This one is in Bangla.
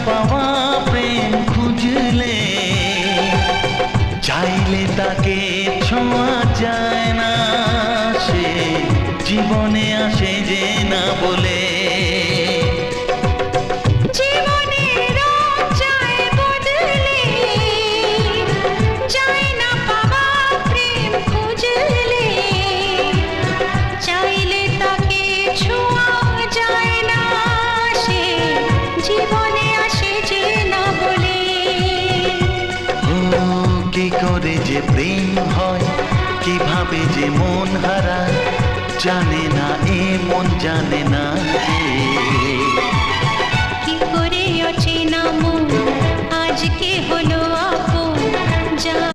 পাওয়া প্রেম খুঁজলে চাইলে তাকে ছোঁয়া যায় না, সে জীবনে আসে যে না বলে। কি করে যে প্রেম হয়, কিভাবে যে মন হারায়, জানে না এ মন জানে না কে।